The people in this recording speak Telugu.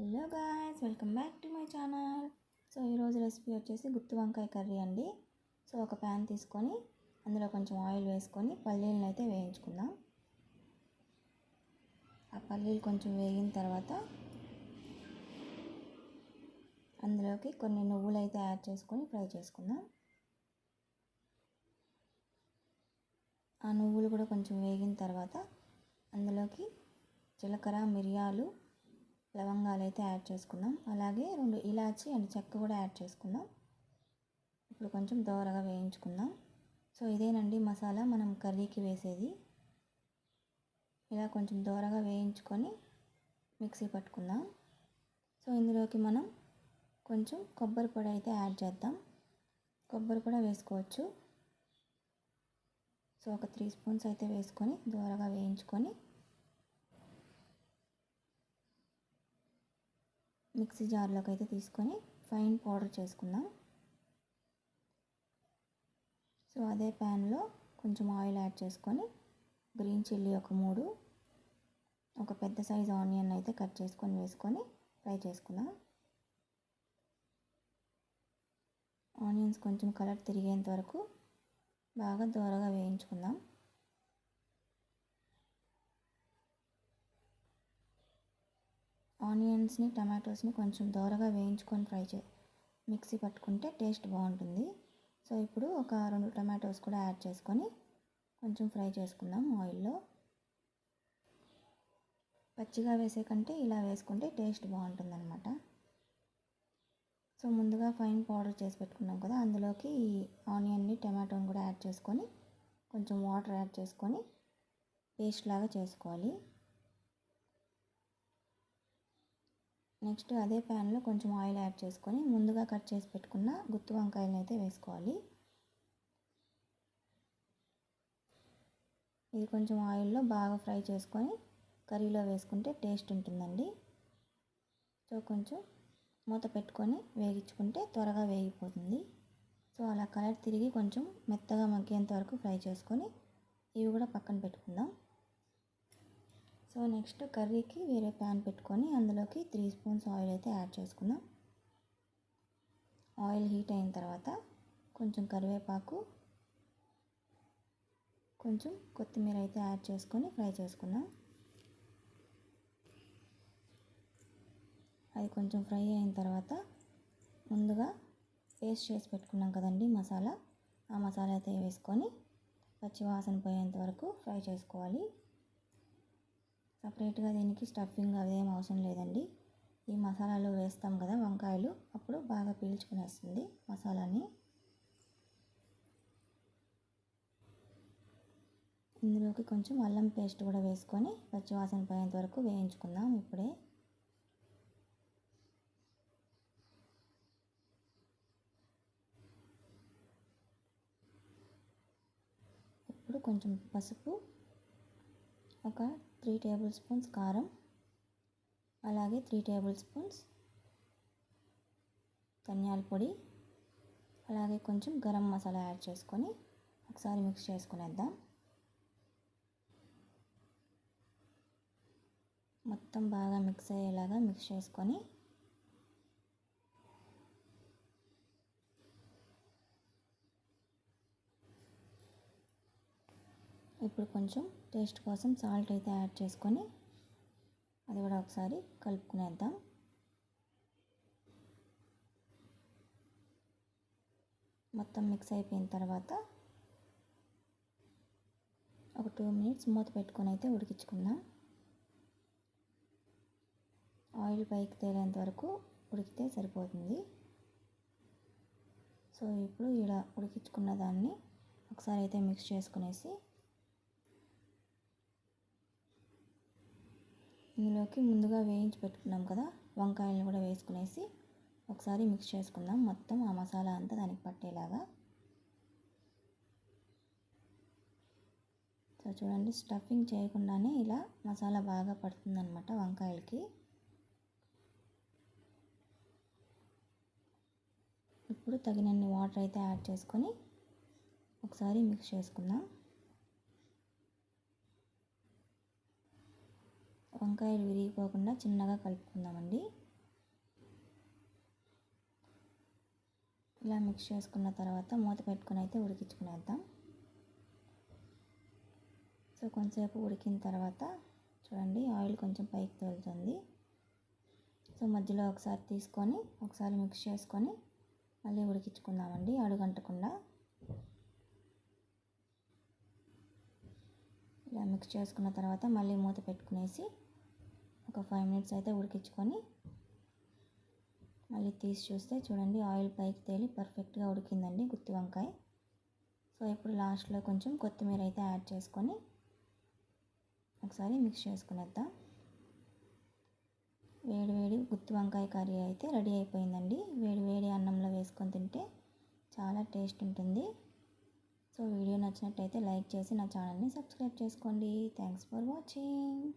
Hello guys, welcome back to my channel. So ఈరోజు రెసిపీ వచ్చేసి గుత్తి వంకాయ కర్రీ అండి. సో ఒక ప్యాన్ తీసుకొని అందులో కొంచెం ఆయిల్ వేసుకొని పల్లీలను అయితే వేయించుకుందాం. ఆ పల్లీలు కొంచెం వేగిన తర్వాత అందులోకి కొన్ని నువ్వులు అయితే యాడ్ చేసుకొని ఫ్రై చేసుకుందాం. ఆ నువ్వులు కూడా కొంచెం వేగిన తర్వాత అందులోకి జీలకర్ర, మిరియాలు, లవంగాలు అయితే యాడ్ చేసుకుందాం. అలాగే 2 ఇలాచి అండ్ చెక్క కూడా యాడ్ చేసుకుందాం. ఇప్పుడు కొంచెం దోరగా వేయించుకుందాం. సో ఇదేనండి మసాలా మనం కర్రీకి వేసేది. ఇలా కొంచెం దోరగా వేయించుకొని మిక్సీ పట్టుకుందాం. సో ఇందులోకి మనం కొంచెం కొబ్బరి పొడి అయితే యాడ్ చేద్దాం. కొబ్బరి కూడా వేసుకోవచ్చు. సో ఒక 3 స్పూన్స్ అయితే వేసుకొని దోరగా వేయించుకొని మిక్సీ జార్లోకి అయితే తీసుకొని ఫైన్ పౌడర్ చేసుకుందాం. సో అదే ప్యాన్లో కొంచెం ఆయిల్ యాడ్ చేసుకొని గ్రీన్ చిల్లీ ఒక 3, ఒక పెద్ద సైజు ఆనియన్ అయితే కట్ చేసుకొని వేసుకొని ఫ్రై చేసుకుందాం. ఆనియన్స్ కొంచెం కలర్ తిరిగేంత వరకు బాగా దోరగా వేయించుకుందాం. ఆనియన్స్ని, టమాటోస్ని కొంచెం దోరగా వేయించుకొని మిక్సీ పట్టుకుంటే టేస్ట్ బాగుంటుంది. సో ఇప్పుడు ఒక 2 టమాటోస్ కూడా యాడ్ చేసుకొని కొంచెం ఫ్రై చేసుకుందాం ఆయిల్లో. పచ్చిగా వేసే కంటే ఇలా వేసుకుంటే టేస్ట్ బాగుంటుంది అన్నమాట. సో ముందుగా ఫైన్ పౌడర్ చేసి పెట్టుకున్నాం కదా, అందులోకి ఈ ఆనియన్ని, టమాటోని కూడా యాడ్ చేసుకొని కొంచెం వాటర్ యాడ్ చేసుకొని పేస్ట్ లాగా చేసుకోవాలి. నెక్స్ట్ అదే ప్యాన్లో కొంచెం ఆయిల్ యాడ్ చేసుకొని ముందుగా కట్ చేసి పెట్టుకున్న గుత్తి వంకాయలను అయితే వేసుకోవాలి. ఇది కొంచెం ఆయిల్లో బాగా ఫ్రై చేసుకొని కర్రీలో వేసుకుంటే టేస్ట్ ఉంటుందండి. సో కొంచెం మూత పెట్టుకొని వేగించుకుంటే త్వరగా వేగిపోతుంది. సో అలా కలర్ తిరిగి కొంచెం మెత్తగా మగ్గేంత వరకు ఫ్రై చేసుకొని ఇవి కూడా పక్కన పెట్టుకుందాం. సో నెక్స్ట్ కర్రీకి వేరే ప్యాన్ పెట్టుకొని అందులోకి 3 స్పూన్స్ ఆయిల్ అయితే యాడ్ చేసుకుందాం. ఆయిల్ హీట్ అయిన తర్వాత కొంచెం కరివేపాకు, కొంచెం కొత్తిమీర అయితే యాడ్ చేసుకొని ఫ్రై చేసుకుందాం. అది కొంచెం ఫ్రై అయిన తర్వాత ముందుగా పేస్ట్ చేసి పెట్టుకున్నాం కదండి మసాలా, ఆ మసాలా అయితే వేసుకొని పచ్చి వాసన పోయేంత వరకు ఫ్రై చేసుకోవాలి. సపరేట్గా దీనికి స్టఫింగ్ అదేం అవసరం లేదండి. ఈ మసాలాలో వేస్తాం కదా వంకాయలు, అప్పుడు బాగా పీల్చుకునేస్తుంది మసాలాని. ఇందులోకి కొంచెం అల్లం పేస్ట్ కూడా వేసుకొని పచ్చివాసన పోయేంత వరకు వేయించుకుందాం. ఇప్పుడు కొంచెం పసుపు, ఒక 3 టేబుల్ స్పూన్స్ కారం, అలాగే 3 టేబుల్ స్పూన్స్ ధనియాల పొడి, అలాగే కొంచెం గరం మసాలా యాడ్ చేసుకొని ఒకసారి మిక్స్ చేసుకునేద్దాం. మొత్తం బాగా మిక్స్ అయ్యేలాగా మిక్స్ చేసుకొని ఇప్పుడు కొంచెం టేస్ట్ కోసం సాల్ట్ అయితే యాడ్ చేసుకొని అది కూడా ఒకసారి కలుపుకునేద్దాం. మొత్తం మిక్స్ అయిపోయిన తర్వాత ఒక 2 మినిట్స్ మూత పెట్టుకొని అయితే ఉడికించుకుందాం. ఆయిల్ పైకి తేలేంత వరకు ఉడికితే సరిపోతుంది. సో ఇప్పుడు ఇలా ఉడికించుకున్న దాన్ని ఒకసారి అయితే మిక్స్ చేసుకునేసి ఇందులోకి ముందుగా వేయించి పెట్టుకున్నాం కదా వంకాయలను కూడా వేసుకునేసి ఒకసారి మిక్స్ చేసుకుందాం. మొత్తం ఆ మసాలా అంతా దానికి పట్టేలాగా. సో చూడండి, స్టఫింగ్ చేయకుండానే ఇలా మసాలా బాగా పడుతుందన్నమాట వంకాయలకి. ఇప్పుడు తగినన్ని వాటర్ అయితే యాడ్ చేసుకొని ఒకసారి మిక్స్ చేసుకుందాం. వంకాయలు విరిగిపోకుండా చిన్నగా కలుపుకుందామండి. ఇలా మిక్స్ చేసుకున్న తర్వాత మూత పెట్టుకుని అయితే ఉడికించుకునేద్దాం. సో కొంచెంసేపు ఉడికిన తర్వాత చూడండి ఆయిల్ కొంచెం పైకి తేలుతుంది. సో మధ్యలో ఒకసారి తీసుకొని ఒకసారి మిక్స్ చేసుకొని మళ్ళీ ఉడికించుకుందామండి అడుగంటకుండా. ఇలా మిక్స్ చేసుకున్న తర్వాత మళ్ళీ మూత పెట్టుకునేసి ఒక 5 మినిట్స్ అయితే ఉడికించుకొని మళ్ళీ తీసి చూస్తే చూడండి ఆయిల్ పైకి తేలి పర్ఫెక్ట్గా ఉడికిందండి గుత్తి వంకాయ. సో ఇప్పుడు లాస్ట్లో కొంచెం కొత్తిమీర అయితే యాడ్ చేసుకొని ఒకసారి మిక్స్ చేసుకునేద్దాం. వేడి వేడి గుత్తి వంకాయ కర్రీ అయితే రెడీ అయిపోయిందండి. వేడి వేడి అన్నంలో వేసుకొని తింటే చాలా టేస్ట్ ఉంటుంది. సో వీడియో నచ్చినట్టయితే లైక్ చేసి నా ఛానల్ని సబ్స్క్రైబ్ చేసుకోండి. Thanks for watching.